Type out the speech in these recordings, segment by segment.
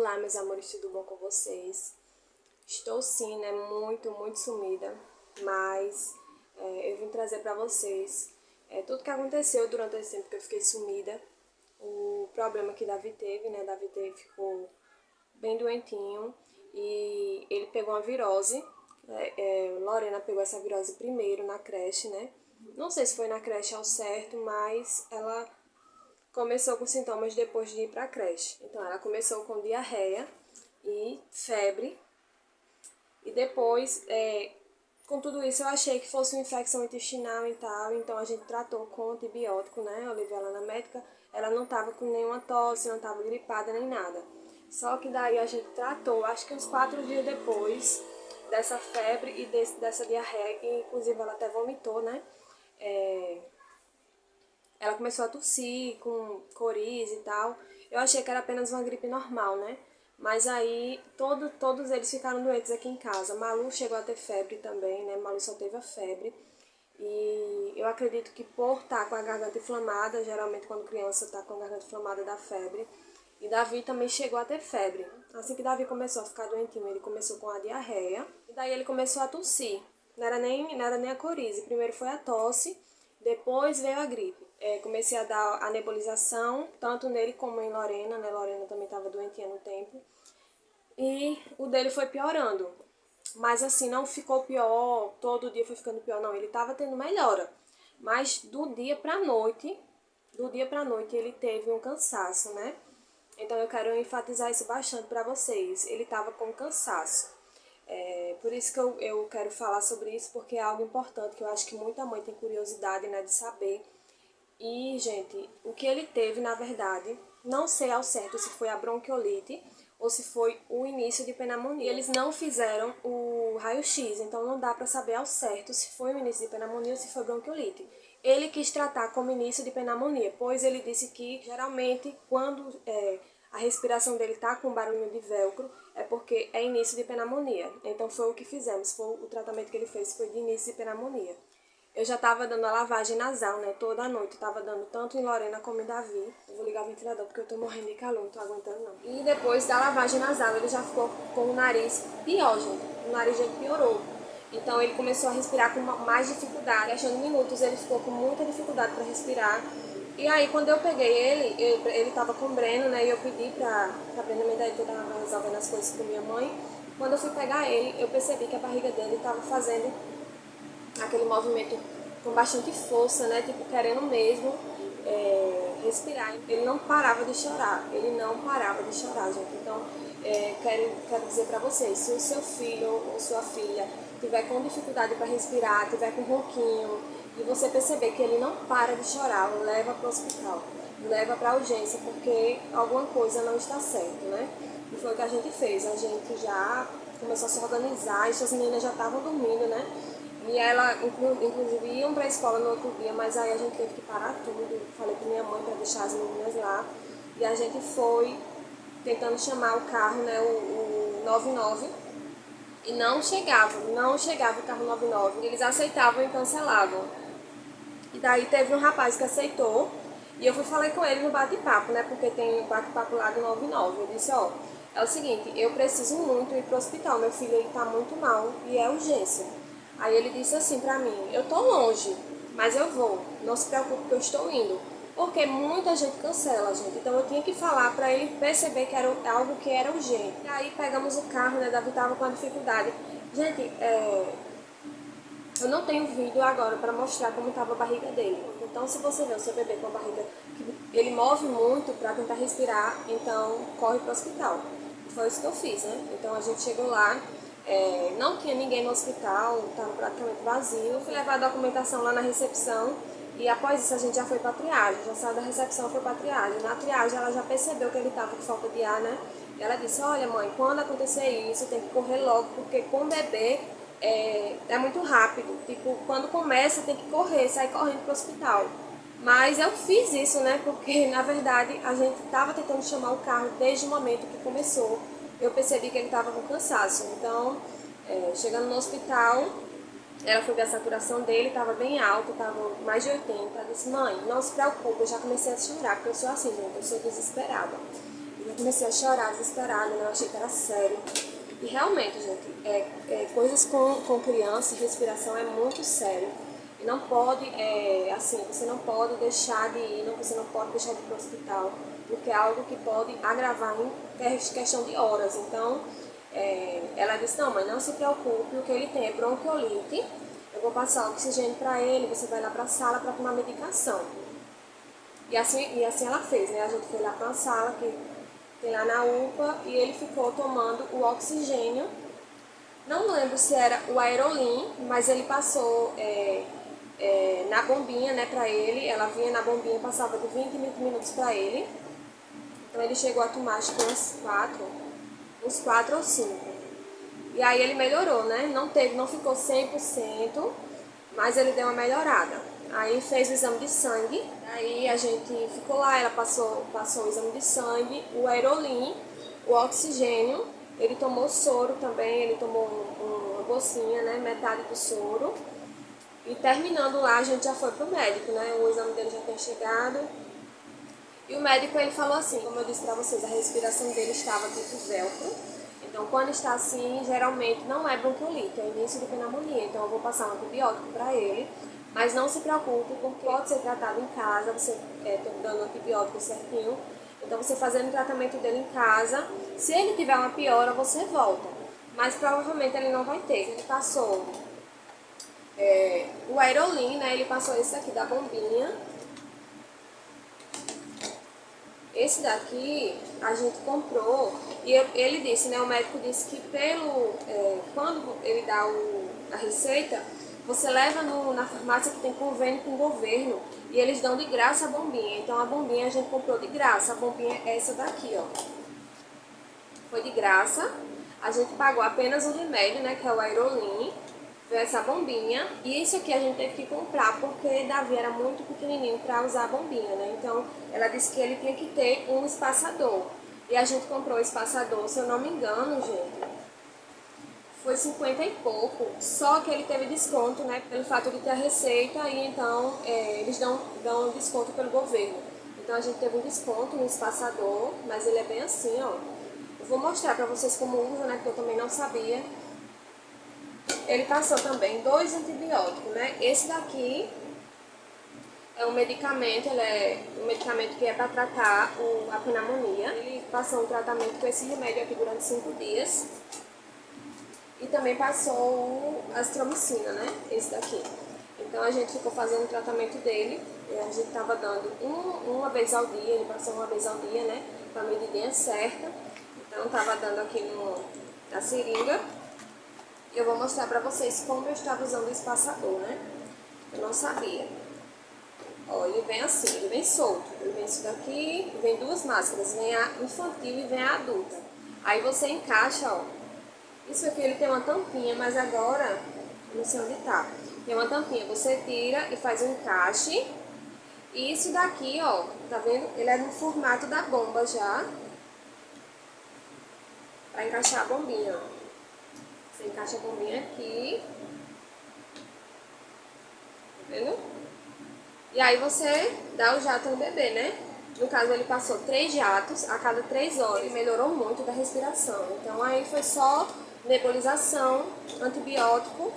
Olá, meus amores, tudo bom com vocês? Estou sim, né, muito sumida, mas eu vim trazer pra vocês tudo que aconteceu durante esse tempo que eu fiquei sumida, o problema que Davi teve, né, ficou bem doentinho e ele pegou uma virose, Lorena pegou essa virose primeiro na creche, né, não sei se foi na creche ao certo, mas ela começou com sintomas depois de ir para a creche. Então, ela começou com diarreia e febre. E depois, com tudo isso, eu achei que fosse uma infecção intestinal e tal. Então, a gente tratou com antibiótico, né? Eu levei ela na médica. Ela não estava com nenhuma tosse, não estava gripada nem nada. Só que daí a gente tratou, acho que uns 4 dias depois, dessa febre e dessa diarreia. E, inclusive, ela até vomitou, né? Ela começou a tossir com coriza e tal. Eu achei que era apenas uma gripe normal, né? Mas aí todos eles ficaram doentes aqui em casa. Malu chegou a ter febre também, né? Malu só teve a febre. E eu acredito que por estar com a garganta inflamada, geralmente quando criança está com a garganta inflamada dá febre. E Davi também chegou a ter febre. Assim que Davi começou a ficar doentinho, ele começou com a diarreia. E daí ele começou a tossir. Não era nem a coriza. Primeiro foi a tosse, depois veio a gripe. Comecei a dar a nebulização, tanto nele como em Lorena, né? Lorena também estava doentinha no tempo. E o dele foi piorando. Mas assim, não ficou pior, todo dia foi ficando pior, não. Ele estava tendo melhora. Mas do dia pra noite ele teve um cansaço, né? Então eu quero enfatizar isso bastante para vocês. Ele estava com cansaço. Por isso que eu quero falar sobre isso, porque é algo importante, que eu acho que muita mãe tem curiosidade, né, de saber. E, gente, o que ele teve, na verdade, não sei ao certo se foi a bronquiolite ou se foi o início de pneumonia. Eles não fizeram o raio-x, então não dá para saber ao certo se foi o início de pneumonia ou se foi bronquiolite. Ele quis tratar como início de pneumonia, pois ele disse que, geralmente, quando a respiração dele tá com barulho de velcro, é porque é início de pneumonia. Então foi o que fizemos, foi o tratamento que ele fez foi de início de pneumonia. Eu já tava dando a lavagem nasal, né? Toda a noite. Tava dando tanto em Lorena como em Davi. Eu vou ligar o ventilador porque eu tô morrendo de calor, não tô aguentando não. E depois da lavagem nasal, ele já ficou com o nariz pior, gente. O nariz dele piorou. Então ele começou a respirar com mais dificuldade. Achando minutos, ele ficou com muita dificuldade para respirar. E aí, quando eu peguei ele tava com o Breno, né? E eu pedi pra Breno me dar, que eu tava resolvendo as coisas com minha mãe. Quando eu fui pegar ele, eu percebi que a barriga dele tava fazendo aquele movimento com bastante força, né? Tipo, querendo mesmo respirar. Ele não parava de chorar, gente. Então, quero dizer pra vocês, se o seu filho ou sua filha tiver com dificuldade para respirar, tiver com ronquinho, e você perceber que ele não para de chorar, leva para o hospital, leva para a urgência, porque alguma coisa não está certa, né? E foi o que a gente fez, a gente já começou a se organizar, essas meninas já estavam dormindo, né? E ela, inclusive, iam para a escola no outro dia, mas aí a gente teve que parar tudo. Falei para minha mãe para deixar as meninas lá. E a gente foi tentando chamar o carro, né, o 99. E não chegava o carro 99. Eles aceitavam e cancelavam. E daí teve um rapaz que aceitou. E eu falei com ele no bate-papo, né, porque tem o bate-papo lá do 99. Eu disse, ó, é o seguinte, eu preciso muito ir pro hospital. Meu filho, ele tá muito mal e é urgência. Aí ele disse assim pra mim, eu tô longe, mas eu vou, não se preocupe que eu estou indo. Porque muita gente cancela, gente. Então eu tinha que falar pra ele perceber que era algo que era urgente. E aí pegamos o carro, né, Davi tava com a dificuldade. Gente, eu não tenho vídeo agora pra mostrar como tava a barriga dele. Então se você vê o seu bebê com a barriga, ele move muito pra tentar respirar, então corre pro hospital. E foi isso que eu fiz, né? Então a gente chegou lá, não tinha ninguém no hospital, estava praticamente vazio. Eu fui levar a documentação lá na recepção e após isso a gente já foi para triagem, já saiu da recepção e foi para triagem. Na triagem ela já percebeu que ele estava com falta de ar, né? E ela disse, olha mãe, quando acontecer isso tem que correr logo, porque com o bebê é muito rápido. Tipo, quando começa tem que correr, sair correndo para o hospital. Mas eu fiz isso, né? Porque na verdade a gente estava tentando chamar o carro desde o momento que começou. Eu percebi que ele estava com cansaço. Então, chegando no hospital, ela foi ver a saturação dele, estava bem alta, estava mais de 80. Ela disse, mãe, não se preocupe, eu já comecei a chorar, porque eu sou assim, gente, eu sou desesperada. comecei a chorar desesperada, né? Eu achei que era sério. E realmente, gente, coisas com criança, respiração é muito sério. E não pode, assim, você não pode deixar de ir, você não pode deixar de ir para o hospital, porque é algo que pode agravar em questão de horas. Então, ela disse, não, mãe, não se preocupe, o que ele tem é bronquiolite, eu vou passar oxigênio para ele, você vai lá para a sala para tomar medicação. E assim ela fez, né? A gente foi lá para uma sala que tem lá na UPA e ele ficou tomando o oxigênio. Não lembro se era o Aerolim, mas ele passou na bombinha, né, pra ele. Ela vinha na bombinha, passava de 20 em 20 minutos pra ele. Então ele chegou a tomar acho que uns 4 ou 5. E aí ele melhorou, né? Não ficou 100%, mas ele deu uma melhorada. Aí fez o exame de sangue, aí a gente ficou lá, ela passou o exame de sangue, o Aerolim, o oxigênio, ele tomou soro também, ele tomou uma bolsinha, né, metade do soro. E terminando lá, a gente já foi pro médico, né, o exame dele já tinha chegado. E o médico, ele falou assim, como eu disse pra vocês, a respiração dele estava tipo velcro. Então, quando está assim, geralmente não é bronquiolite, é início de pneumonia. Então, eu vou passar um antibiótico para ele. Mas não se preocupe, porque pode ser tratado em casa, você dando antibiótico certinho. Então, você fazendo o tratamento dele em casa, se ele tiver uma piora, você volta. Mas provavelmente ele não vai ter. Ele passou o Aerolim, né? Ele passou esse aqui da bombinha. Esse daqui a gente comprou e ele disse, né, o médico disse que quando ele dá a receita, você leva na farmácia que tem convênio com o governo e eles dão de graça a bombinha. Então a bombinha a gente comprou de graça, a bombinha é essa daqui, ó. Foi de graça, a gente pagou apenas o remédio, né, que é o Aerolim, veio essa bombinha, e isso aqui a gente teve que comprar porque Davi era muito pequenininho para usar a bombinha, né? Então ela disse que ele tinha que ter um espaçador. E a gente comprou o espaçador, se eu não me engano, gente, foi 50 e pouco. Só que ele teve desconto, né? Pelo fato de ter a receita, e então eles dão desconto pelo governo. Então a gente teve um desconto no espaçador, mas ele é bem assim, ó. Eu vou mostrar para vocês como usa, né? Porque eu também não sabia. Ele passou também 2 antibióticos, né? Esse daqui é um medicamento, ele é um medicamento que é para tratar a pneumonia. Ele passou um tratamento com esse remédio aqui durante 5 dias. E também passou o azitromicina, né? Esse daqui. Então a gente ficou fazendo o tratamento dele. E a gente estava dando uma vez ao dia, ele passou uma vez ao dia, né? Com a medidinha certa. Então estava dando aqui na seringa. Eu vou mostrar pra vocês como eu estava usando o espaçador, né? Eu não sabia. Ó, ele vem assim, ele vem solto. Ele vem isso daqui, vem 2 máscaras, vem a infantil e vem a adulta. Aí você encaixa, ó. Isso aqui ele tem uma tampinha, mas agora, não sei onde tá. Tem uma tampinha, você tira e faz um encaixe. E isso daqui, ó, tá vendo? Ele é no formato da bomba já. Pra encaixar a bombinha, ó. Você encaixa a bombinha aqui. Tá vendo? E aí você dá o jato no bebê, né? No caso, ele passou 3 jatos a cada 3 horas. Ele melhorou muito da respiração. Então aí foi só nebulização, antibiótico.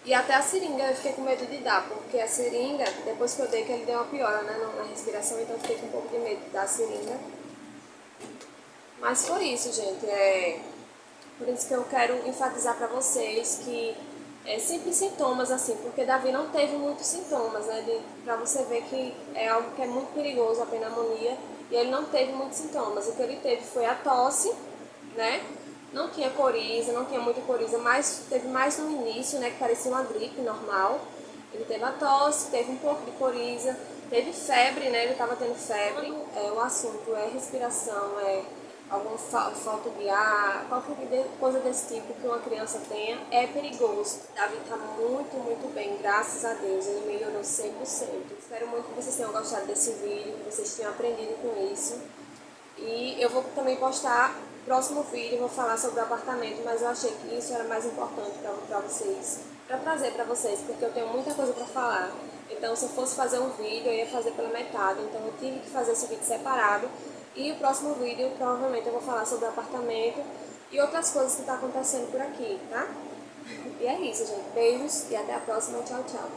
E até a seringa eu fiquei com medo de dar, porque a seringa, depois que eu dei, que ele deu uma piora, né, na respiração, então eu fiquei com um pouco de medo da seringa. Mas foi isso, gente. Por isso que eu quero enfatizar para vocês que é sempre sintomas assim, porque Davi não teve muitos sintomas, né? Para você ver que é algo que é muito perigoso, a pneumonia, e ele não teve muitos sintomas. O que ele teve foi a tosse, né? Não tinha coriza, não tinha muita coriza, mas teve mais no início, né? Que parecia uma gripe normal. Ele teve a tosse, teve um pouco de coriza, teve febre, né? Ele estava tendo febre. O assunto é respiração, alguma falta de ar, qualquer coisa desse tipo que uma criança tenha, é perigoso. Davi está muito, muito bem, graças a Deus, ele melhorou 100%. Espero muito que vocês tenham gostado desse vídeo, que vocês tenham aprendido com isso. E eu vou também postar próximo vídeo, vou falar sobre o apartamento, mas eu achei que isso era mais importante para vocês, para trazer para vocês, porque eu tenho muita coisa para falar. Então, se eu fosse fazer um vídeo, eu ia fazer pela metade, então eu tive que fazer esse vídeo separado, E o próximo vídeo, provavelmente, eu vou falar sobre o apartamento e outras coisas que tá acontecendo por aqui, tá? E é isso, gente. Beijos e até a próxima. Tchau, tchau.